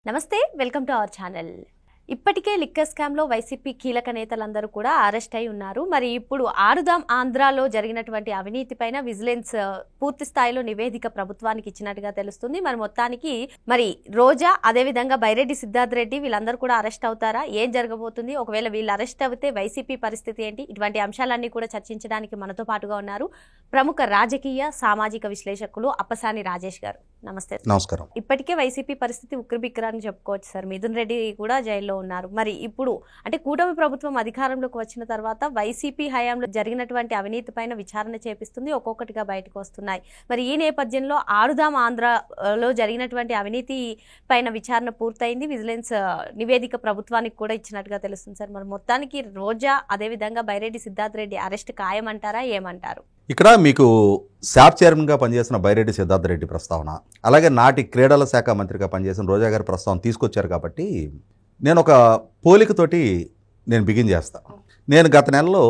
నమస్తే welcome to our channel. ఇప్పటికే liquor scam లో వైసీపీ కీలక నేతలందరూ కూడా అరెస్ట్ అయి ఉన్నారు. మరి ఇప్పుడు ఆరుదాం ఆంధ్రాలో జరిగినటువంటి అవినీతి పైన విజిలెన్స్ పూర్తి స్థాయిలో నివేదిక ప్రభుత్వానికి ఇచ్చినట్టుగా తెలుస్తుంది. మరి మొత్తానికి మరి రోజా అదే విధంగా బైరెడ్డి సిద్ధార్థ్ రెడ్డి వీళ్ళందరూ కూడా అరెస్ట్ అవుతారా? ఏం జరగబోతుంది? ఒకవేళ వీళ్ళు అరెస్ట్ అయితే వైసీపీ పరిస్థితి ఏంటి? ఇటువంటి అంశాలన్నీ కూడా చర్చించడానికి మనతో పాటుగా ఉన్నారు ప్రముఖ రాజకీయ సామాజిక విశ్లేషకులు అప్పసాని రాజేష్ గారు. నమస్తే. నమస్కారం. ఇప్పటికే వైసీపీ పరిస్థితి ఉక్కిరిబిక్కిరని చెప్పుకోవచ్చు సార్. మిథున్ రెడ్డి కూడా జైల్లో ఉన్నారు. మరి ఇప్పుడు అంటే కూటమి ప్రభుత్వం అధికారంలోకి వచ్చిన తర్వాత వైసీపీ హయాంలో జరిగినటువంటి అవినీతి పైన విచారణ చేపిస్తుంది, ఒక్కొక్కటిగా బయటకు వస్తున్నాయి. మరి ఈ నేపథ్యంలో ఆరుదాం ఆంధ్రలో జరిగినటువంటి అవినీతి పైన విచారణ పూర్తయింది. విజిలెన్స్ నివేదిక ప్రభుత్వానికి కూడా ఇచ్చినట్టుగా తెలుస్తుంది సార్. మరి మొత్తానికి రోజా అదేవిధంగా బైరెడ్డి సిద్ధార్థ్ రెడ్డి అరెస్ట్ ఖాయమంటారా, ఏమంటారు? ఇక్కడ మీకు శాప్ చైర్మన్గా పనిచేసిన బైరెడ్డి సిద్ధార్థ్ రెడ్డి ప్రస్తావన, అలాగే నాటి క్రీడల శాఖ మంత్రిగా పనిచేసిన రోజా గారి ప్రస్తావన తీసుకొచ్చారు కాబట్టి నేను ఒక పోలికతోటి నేను బిగిన్ చేస్తాను. నేను గత నెలలో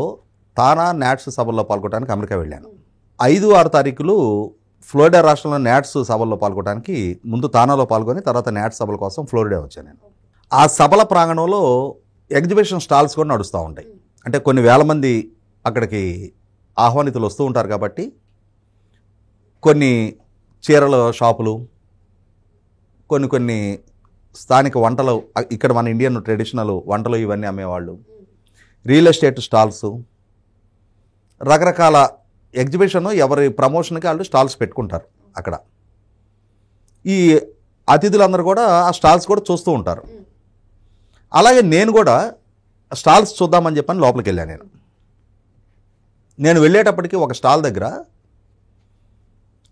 తానా నాట్స్ సభల్లో పాల్గొనడానికి అమెరికా వెళ్ళాను. 5-6 తారీఖులు ఫ్లోరిడా రాష్ట్రంలో నాట్స్ సభల్లో పాల్గొనడానికి ముందు తానాలో పాల్గొని తర్వాత నాట్స్ సభల కోసం ఫ్లోరిడా వచ్చాను నేను. ఆ సభల ప్రాంగణంలో ఎగ్జిబిషన్ స్టాల్స్ కూడా నడుస్తూ ఉంటాయి. అంటే కొన్ని వేల మంది అక్కడికి ఆహ్వానితులు వస్తూ ఉంటారు కాబట్టి కొన్ని చీరల షాపులు, కొన్ని స్థానిక వంటలు, ఇక్కడ మన ఇండియన్ ట్రెడిషనల్ వంటలు ఇవన్నీ అమ్మేవాళ్ళు, రియల్ ఎస్టేట్ స్టాల్స్, రకరకాల ఎగ్జిబిషన్ ఎవరి ప్రమోషన్కి వాళ్ళు స్టాల్స్ పెట్టుకుంటారు అక్కడ. ఈ అతిథులందరూ కూడా ఆ స్టాల్స్ కూడా చూస్తూ ఉంటారు. అలాగే నేను కూడా స్టాల్స్ చూద్దామని చెప్పని లోపలికి వెళ్ళాను. నేను వెళ్ళేటప్పటికి ఒక స్టాల్ దగ్గర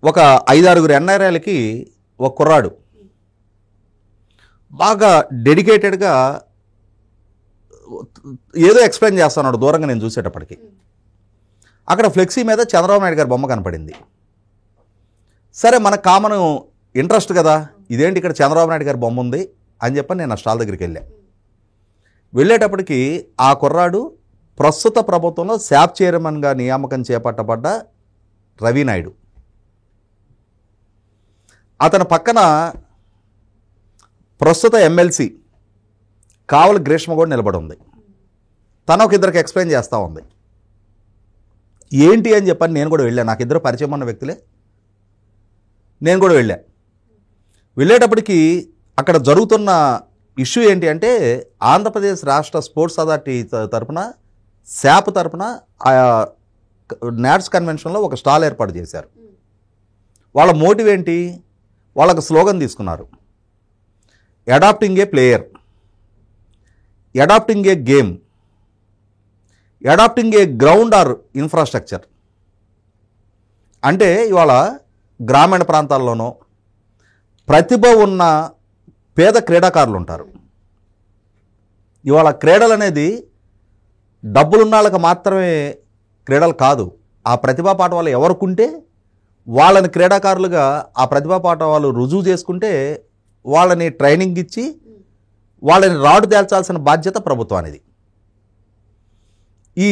ఒక 5-6 ఎన్ఆర్ఐలకి ఒక కుర్రాడు బాగా డెడికేటెడ్గా ఏదో ఎక్స్ప్లెయిన్ చేస్తున్నాడు. దూరంగా నేను చూసేటప్పటికి అక్కడ ఫ్లెక్సీ మీద చంద్రబాబు నాయుడు గారి బొమ్మ కనపడింది. సరే, మన కామన్ ఇంట్రెస్ట్ కదా, ఇదేంటి ఇక్కడ చంద్రబాబు నాయుడు గారి బొమ్మ ఉంది అని చెప్పని నేను ఆ స్టాల్ దగ్గరికి వెళ్ళేటప్పటికి ఆ కుర్రాడు ప్రస్తుత ప్రభుత్వంలో శాప్ చైర్మన్గా నియామకం చేపట్టబడ్డ రవి నాయుడు. అతని పక్కన ప్రస్తుత ఎమ్మెల్సీ కావలి గ్రీష్మ కూడా నిలబడి ఉంది. తను ఒక ఇద్దరికి ఎక్స్ప్లెయిన్ చేస్తూ ఉంది. ఏంటి అని చెప్పని నేను కూడా వెళ్ళాను. నాకు ఇద్దరు పరిచయం ఉన్న వ్యక్తులే. నేను కూడా వెళ్ళేటప్పటికి అక్కడ జరుగుతున్న ఇష్యూ ఏంటి అంటే, ఆంధ్రప్రదేశ్ రాష్ట్ర స్పోర్ట్స్ అథారిటీ తరఫున శాప్ తరఫున నాట్స్ కన్వెన్షన్లో ఒక స్టాల్ ఏర్పాటు చేశారు. వాళ్ళ మోటివ్ ఏంటి? వాళ్ళకు స్లోగన్ తీసుకున్నారు, adapting a player, adapting a game, adapting a ground or infrastructure. అంటే ఇవాళ గ్రామీణ ప్రాంతాల్లోనో ప్రతిభ ఉన్న పేద క్రీడాకారులు ఉంటారు. ఇవాళ క్రీడలు అనేది డబ్బులున్న వాళ్ళకి మాత్రమే క్రీడలు కాదు. ఆ ప్రతిభా పాఠవాలు ఎవరికుంటే వాళ్ళని క్రీడాకారులుగా ఆ ప్రతిభా పాఠవాలు రుజువు చేసుకుంటే వాళ్ళని ట్రైనింగ్ ఇచ్చి వాళ్ళని రాడ్ తేల్చాల్సిన బాధ్యత ప్రభుత్వానిది. ఈ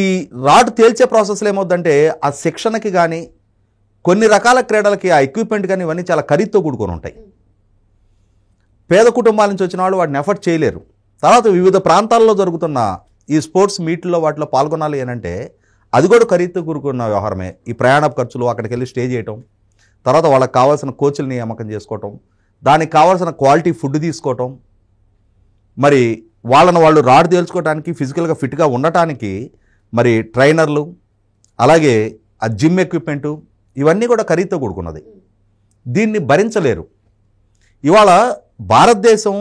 రాడ్ తేల్చే ప్రాసెస్లో ఏమవుతుందంటే, ఆ శిక్షణకి కానీ కొన్ని రకాల క్రీడలకి ఆ ఎక్విప్మెంట్ కానీ ఇవన్నీ చాలా ఖరీదుతో కూడుకొని ఉంటాయి. పేద కుటుంబాల నుంచి వచ్చిన వాళ్ళు వాటిని ఎఫర్ట్ చేయలేరు. తర్వాత వివిధ ప్రాంతాల్లో జరుగుతున్న ఈ స్పోర్ట్స్ మీట్లో వాటిలో పాల్గొనాలి అంటే అది కూడా ఖరీదుతో కూడుకున్న వ్యవహారమే. ఈ ప్రయాణ ఖర్చులు, అక్కడికి వెళ్ళి స్టే చేయటం, తర్వాత వాళ్ళకి కావాల్సిన కోచ్లు నియామకం చేసుకోవటం, దానికి కావాల్సిన క్వాలిటీ ఫుడ్ తీసుకోవటం, మరి వాళ్ళను వాళ్ళు రాడ్ తేల్చుకోవడానికి ఫిజికల్గా ఫిట్గా ఉండటానికి మరి ట్రైనర్లు, అలాగే ఆ జిమ్ ఎక్విప్మెంటు, ఇవన్నీ కూడా ఖరీదుతో కూడుకున్నది. దీన్ని భరించలేరు. ఇవాళ భారతదేశం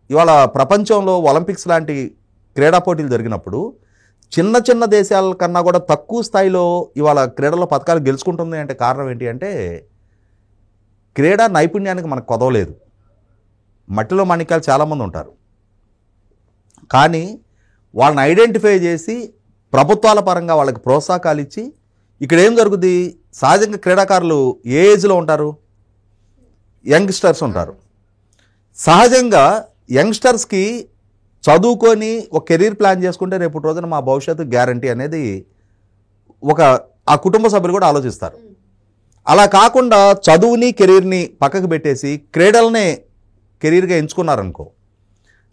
ఇవాళ ప్రపంచంలో ఒలింపిక్స్ లాంటి క్రీడా పోటీలు జరిగినప్పుడు చిన్న చిన్న దేశాల కన్నా కూడా తక్కువ స్థాయిలో ఇవాళ క్రీడల్లో పథకాలు గెలుచుకుంటుంది అంటే కారణం ఏంటి అంటే, క్రీడా నైపుణ్యానికి మనకు కొదవలేదు. మట్టిలో మాణిక్యాలు చాలామంది ఉంటారు, కానీ వాళ్ళని ఐడెంటిఫై చేసి ప్రభుత్వాల పరంగా వాళ్ళకి ప్రోత్సాహకాలు ఇచ్చి, ఇక్కడ ఏం జరుగుతుంది, సహజంగా క్రీడాకారులు ఏ ఏజ్లో ఉంటారు? యంగ్స్టర్స్ ఉంటారు. సహజంగా యంగ్స్టర్స్కి చదువుకొని ఒక కెరీర్ ప్లాన్ చేసుకుంటే రేపు రోజున మా భవిష్యత్తు గ్యారంటీ అనేది ఆ కుటుంబ సభ్యులు కూడా ఆలోచిస్తారు. అలా కాకుండా చదువుని కెరీర్ని పక్కకు పెట్టేసి క్రీడలనే కెరీర్గా ఎంచుకున్నారనుకో,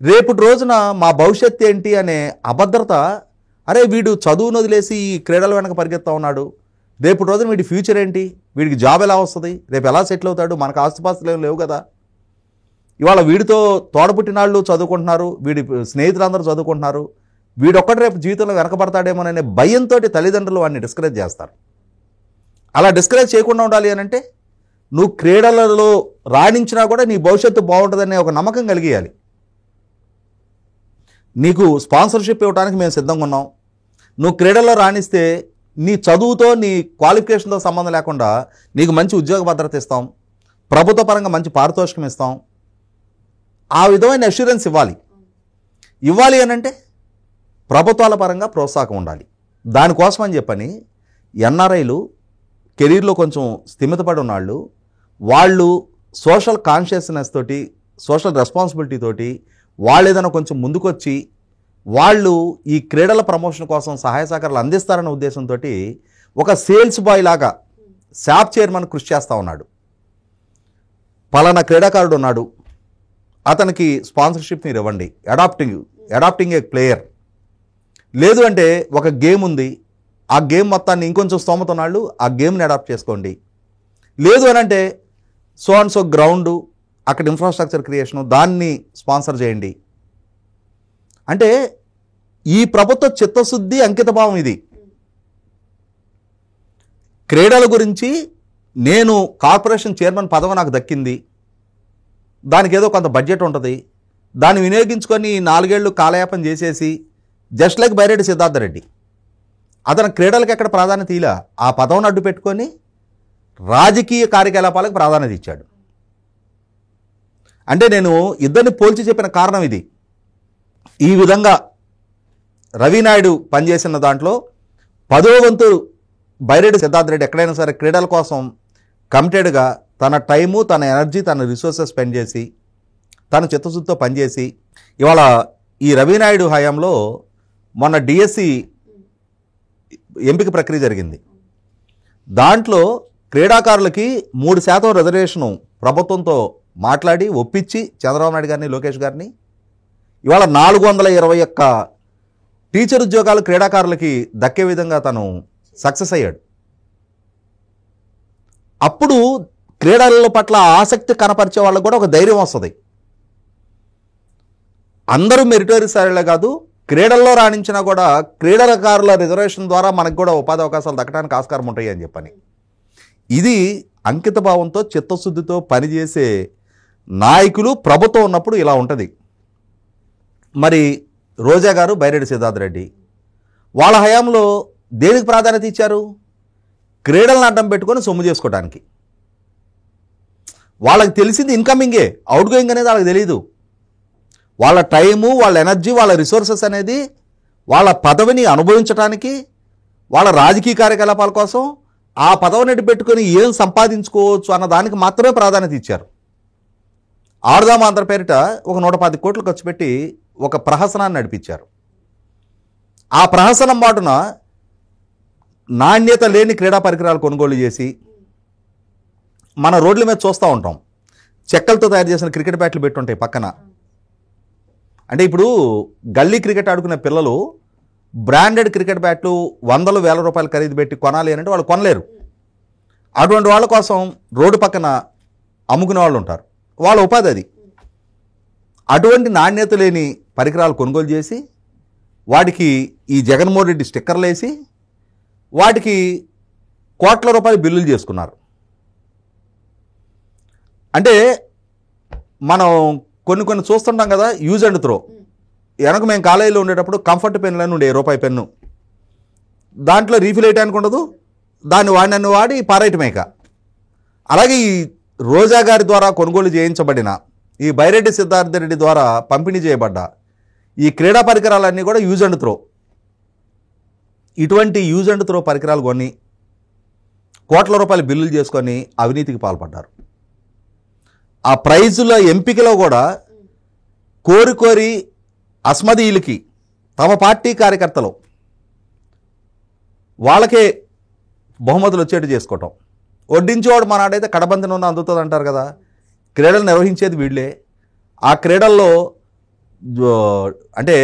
రేపటి రోజున మా భవిష్యత్తు ఏంటి అనే అభద్రత, అరే వీడు చదువును వదిలేసి ఈ క్రీడల వెనక పరిగెత్తా ఉన్నాడు, రేపటి రోజున వీడి ఫ్యూచర్ ఏంటి, వీడికి జాబ్ ఎలా వస్తుంది, రేపు ఎలా సెటిల్ అవుతాడు, మనకు ఆస్తిపాస్తులు ఏం లేవు కదా, ఇవాళ వీడితో తోడపుట్టినాళ్ళు చదువుకుంటున్నారు, వీడి స్నేహితులందరూ చదువుకుంటున్నారు, వీడొక్కటి రేపు జీవితంలో వెనకబడతాడేమోననే భయంతో తల్లిదండ్రులు వాడిని డిస్కరేజ్ చేస్తారు. అలా డిస్కరేజ్ చేయకుండా ఉండాలి అని అంటే నువ్వు క్రీడలలో రాణించినా కూడా నీ భవిష్యత్తు బాగుంటుందనే ఒక నమ్మకం కలిగియాలి. నీకు స్పాన్సర్షిప్ ఇవ్వడానికి మేము సిద్ధంగా ఉన్నాం, నువ్వు క్రీడల్లో రాణిస్తే నీ చదువుతో నీ క్వాలిఫికేషన్తో సంబంధం లేకుండా నీకు మంచి ఉద్యోగ భద్రత ఇస్తాం, ప్రభుత్వ పరంగా మంచి పారితోషికం ఇస్తాం, ఆ విధమైన అష్యూరెన్స్ ఇవ్వాలి అని అంటే ప్రభుత్వాల పరంగా ప్రోత్సాహం ఉండాలి. దానికోసం అని చెప్పని ఎన్ఆర్ఐలు కెరీర్లో కొంచెం స్థిమితపడి ఉన్నాళ్ళు, వాళ్ళు సోషల్ కాన్షియస్నెస్ తోటి, సోషల్ రెస్పాన్సిబిలిటీ తోటి వాళ్ళు ఏదైనా కొంచెం ముందుకొచ్చి వాళ్ళు ఈ క్రీడల ప్రమోషన్ కోసం సహాయ సహకారాలు అందిస్తారన్న ఉద్దేశంతో ఒక సేల్స్ బాయ్ లాగా శాప్ చైర్మన్ కృషి చేస్తూ ఉన్నాడు. పలానా క్రీడాకారుడు ఉన్నాడు, అతనికి స్పాన్సర్షిప్ మీరు ఇవ్వండి, అడాప్టింగ్ ఏ ప్లేయర్, లేదు అంటే ఒక గేమ్ ఉంది, ఆ గేమ్ మొత్తాన్ని ఇంకొంచెం స్తోమత ఉన్నాళ్ళు ఆ గేమ్ని అడాప్ట్ చేసుకోండి, లేదు అని అంటే సో అండ్ సో గ్రౌండు, అక్కడ ఇన్ఫ్రాస్ట్రక్చర్ క్రియేషను, దాన్ని స్పాన్సర్ చేయండి. అంటే ఈ ప్రభుత్వ చిత్తశుద్ధి, అంకితభావం ఇది. క్రీడల గురించి నేను కార్పొరేషన్ చైర్మన్ పదవి నాకు దక్కింది, దానికి ఏదో కొంత బడ్జెట్ ఉంటుంది, దాన్ని వినియోగించుకొని 4 ఏళ్ళు కాలయాపన చేసేసి జస్ట్ లైక్ బైరెడ్డి సిద్ధార్థ రెడ్డి అతను క్రీడలకు ఎక్కడ ప్రాధాన్యత ఇలా ఆ పదవిని అడ్డు పెట్టుకొని రాజకీయ కార్యకలాపాలకు ప్రాధాన్యత ఇచ్చాడు. అంటే నేను ఇద్దరిని పోల్చి చెప్పిన కారణం ఇది. ఈ విధంగా రవినాయుడు పనిచేసిన దాంట్లో 10వ వంతు బైరెడ్డి సిద్ధార్థ రెడ్డి ఎక్కడైనా సరే క్రీడల కోసం కమిటెడ్గా తన టైము, తన ఎనర్జీ, తన రిసోర్సెస్ స్పెండ్ చేసి, తన చిత్తశుద్ధితో పనిచేసి, ఇవాళ ఈ రవినాయుడు హయాంలో మొన్న డిఎస్సి ఎంపిక ప్రక్రియ జరిగింది. దాంట్లో క్రీడాకారులకి 3% రిజర్వేషను ప్రభుత్వంతో మాట్లాడి ఒప్పించి చంద్రబాబు నాయుడు గారిని, లోకేష్ గారిని ఇవాళ 421 టీచర్ ఉద్యోగాలు క్రీడాకారులకి దక్కే విధంగా తను సక్సెస్ అయ్యాడు. అప్పుడు క్రీడల పట్ల ఆసక్తి కనపరిచే వాళ్ళకు కూడా ఒక ధైర్యం వస్తుంది. అందరూ మెరిటోరియస్లే కాదు, క్రీడల్లో రాణించినా కూడా క్రీడాకారుల రిజర్వేషన్ ద్వారా మనకు కూడా ఉపాధి అవకాశాలు దక్కడానికి ఆస్కారం ఉంటాయి అని చెప్పని, ఇది అంకిత భావంతో చిత్తశుద్ధితో పనిచేసే నాయకులు ప్రభుత్వం ఉన్నప్పుడు ఇలా ఉంటుంది. మరి రోజా గారు, బైరెడ్డి సిద్ధార్థ రెడ్డి వాళ్ళ హయాంలో దేనికి ప్రాధాన్యత ఇచ్చారు? క్రీడలను అడ్డం పెట్టుకొని సొమ్ము చేసుకోవడానికి. వాళ్ళకి తెలిసింది ఇన్కమింగే, అవుట్ గోయింగ్ అనేది వాళ్ళకి తెలియదు. వాళ్ళ టైము, వాళ్ళ ఎనర్జీ, వాళ్ళ రిసోర్సెస్ అనేది వాళ్ళ పదవిని అనుభవించడానికి, వాళ్ళ రాజకీయ కార్యకలాపాల కోసం ఆ పదవిని పెట్టుకొని ఏం సంపాదించుకోవచ్చు అన్న దానికి మాత్రమే ప్రాధాన్యత ఇచ్చారు. ఆడుదాం ఆంధ్ర పేరిట ఒక 110 కోట్లు ఖర్చు పెట్టి ఒక ప్రహసనాన్ని నడిపించారు. ఆ ప్రహసనం మాటున నాణ్యత లేని క్రీడా పరికరాలు కొనుగోలు చేసి మన రోడ్ల మీద చూస్తూ ఉంటాం. చెక్కలతో తయారు చేసిన క్రికెట్ బ్యాట్లు పెట్టుంటాయి పక్కన. అంటే ఇప్పుడు గల్లీ క్రికెట్ ఆడుకునే పిల్లలు బ్రాండెడ్ క్రికెట్ బ్యాట్లు 100,000 రూపాయలు ఖరీదు పెట్టి కొనాలి అంటే వాళ్ళు కొనలేరు. అటువంటి వాళ్ళ కోసం రోడ్డు పక్కన అమ్ముకునే వాళ్ళు ఉంటారు, వాళ్ళ ఉపాధి అది. అటువంటి నాణ్యత లేని పరికరాలు కొనుగోలు చేసి వాటికి ఈ జగన్మోహన్ రెడ్డి స్టిక్కర్లు వేసి వాటికి కోట్ల రూపాయలు బిల్లులు చేసుకున్నారు. అంటే మనం కొన్ని చూస్తుంటాం కదా, యూజ్ అండ్ త్రో. వెనక మేము కాలేజీలో ఉండేటప్పుడు కంఫర్ట్ పెన్లను ఉండే రూపాయి పెన్ను, దాంట్లో రీఫిల్ వేయడానికి ఉండదు, దాన్ని వాడినన్ను వాడి పారేయటమేక. అలాగే ఈ రోజా గారి ద్వారా కొనుగోలు చేయించబడిన, ఈ బైరెడ్డి సిద్ధార్థ రెడ్డి ద్వారా పంపిణీ చేయబడ్డ ఈ క్రీడా పరికరాలన్నీ కూడా యూజ్ అండ్ త్రో. ఇటువంటి యూజ్ అండ్ త్రో పరికరాలు కొని కోట్ల రూపాయలు బిల్లులు చేసుకొని అవినీతికి పాల్పడ్డారు. ఆ ప్రైజుల ఎంపికలో కూడా కోరి అస్మదీయులకి, తమ పార్టీ కార్యకర్తలు వాళ్ళకే బహుమతులు వచ్చేట్టు చేసుకోవటం. వడ్డించేవాడు మనాడైతే కడబందిన ఉన్న అందుతుంది అంటారు కదా, క్రీడలు నిర్వహించేది వీళ్ళే. ఆ క్రీడల్లో అంటే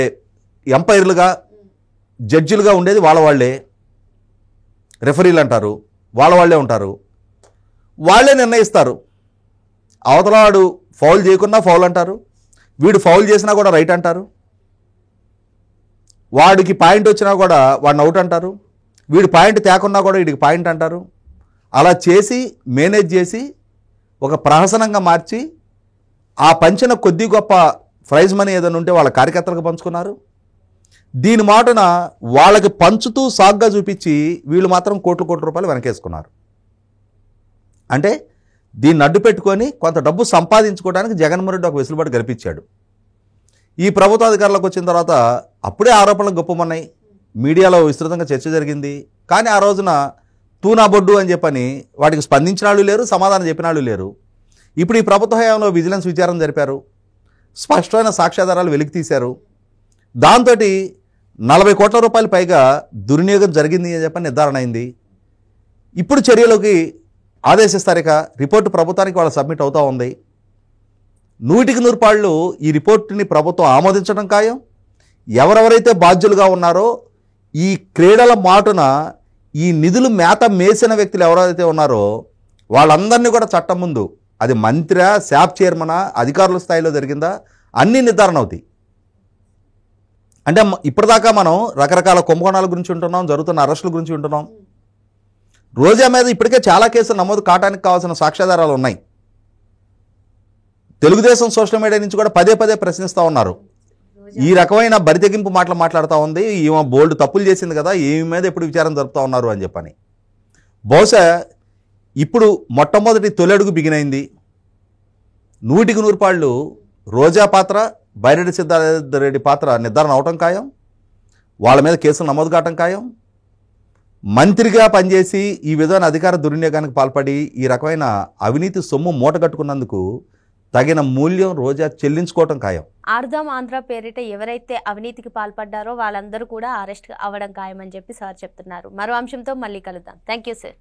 ఎంపైర్లుగా జడ్జిలుగా ఉండేది వాళ్ళే, రెఫరీలు అంటారు, వాళ్ళే ఉంటారు, వాళ్ళే నిర్ణయిస్తారు. అవతలవాడు ఫౌల్ చేయకున్నా ఫౌల్ అంటారు, వీడు ఫౌల్ చేసినా కూడా రైట్ అంటారు, వాడికి పాయింట్ వచ్చినా కూడా వాడిని అవుట్ అంటారు, వీడు పాయింట్ తేకున్నా కూడా వీడికి పాయింట్ అంటారు. అలా చేసి మేనేజ్ చేసి ఒక ప్రహసనంగా మార్చి ఆ పంచిన కొద్ది గొప్ప ప్రైజ్ మనీ ఏదైనా ఉంటే వాళ్ళ కార్యకర్తలకు పంచుకున్నారు. దీని మాటన వాళ్ళకి పంచుతూ సాగ్గా చూపించి వీళ్ళు మాత్రం కోట్ల రూపాయలు వెనకేసుకున్నారు. అంటే దీన్ని అడ్డు పెట్టుకొని కొంత డబ్బు సంపాదించుకోవడానికి జగన్మోహన్ రెడ్డి ఒక వెసులుబాటు కల్పించాడు. ఈ ప్రభుత్వ అధికారులకు వచ్చిన తర్వాత అప్పుడే ఆరోపణలు గొప్పమన్నాయి, మీడియాలో విస్తృతంగా చర్చ జరిగింది. కానీ ఆ రోజున తూనా బొడ్డు అని చెప్పని వాటికి స్పందించిన వాళ్ళు లేరు, సమాధానం చెప్పిన వాళ్ళు లేరు. ఇప్పుడు ఈ ప్రభుత్వ హయాంలో విజిలెన్స్ విచారణ జరిపారు, స్పష్టమైన సాక్ష్యాధారాలు వెలికి తీశారు. దాంతో 40 కోట్ల రూపాయలు పైగా దుర్వినియోగం జరిగింది అని చెప్పని నిర్ధారణ అయింది. ఇప్పుడు చర్యలోకి ఆదేశిస్తారిక రిపోర్టు ప్రభుత్వానికి వాళ్ళు సబ్మిట్ అవుతూ ఉంది. 100% ఈ రిపోర్టుని ప్రభుత్వం ఆమోదించడం ఖాయం. ఎవరెవరైతే బాధ్యులుగా ఉన్నారో ఈ క్రీడల మాటున ఈ నిధులు మేత మేసిన వ్యక్తులు ఎవరైతే ఉన్నారో వాళ్ళందరినీ కూడా చట్టం ముందు, అది మంత్రి, శాప్ చైర్మనా, అధికారుల స్థాయిలో జరిగిందా, అన్నీ నిర్ధారణ అవుతాయి. అంటే ఇప్పటిదాకా మనం రకరకాల కుంభకోణాల గురించి ఉంటున్నాం, జరుగుతున్న అరెస్టుల గురించి ఉంటున్నాం. రోజా మీద ఇప్పటికే చాలా కేసులు నమోదు కావడానికి కావాల్సిన సాక్ష్యాధారాలు ఉన్నాయి. తెలుగుదేశం సోషల్ మీడియా నుంచి కూడా పదే ప్రశ్నిస్తూ ఉన్నారు. ఈ రకమైన బరితెగింపు మాటలు మాట్లాడుతూ ఉంది, ఈమె బోల్డ్ తప్పులు చేసింది కదా, ఈమె మీద ఎప్పుడు విచారణ జరుపుతూ ఉన్నారు అని చెప్పని. బహుశా ఇప్పుడు మొట్టమొదటి తొలడుగు బిగినైంది. 100% రోజా పాత్ర, బైరెడ్డి సిద్ధార్థరెడ్డి పాత్ర నిర్ధారణ అవటం ఖాయం, వాళ్ళ మీద కేసులు నమోదు కావటం ఖాయం. మంత్రిగా పనిచేసి ఈ విధమైన అధికార దుర్వినియోగానికి పాల్పడి ఈ రకమైన అవినీతి సొమ్ము మూటగట్టుకున్నందుకు తగిన మూల్యం రోజా చెల్లించుకోవటం ఖాయం. ఆరుదాం ఆంధ్ర పేరిట ఎవరైతే అవినీతికి పాల్పడ్డారో వాళ్ళందరూ కూడా అరెస్ట్ అవ్వడం ఖాయం అని చెప్పి సార్ చెప్తున్నారు. మరో అంశంతో మళ్ళీ కలుద్దాం. Thank you sir.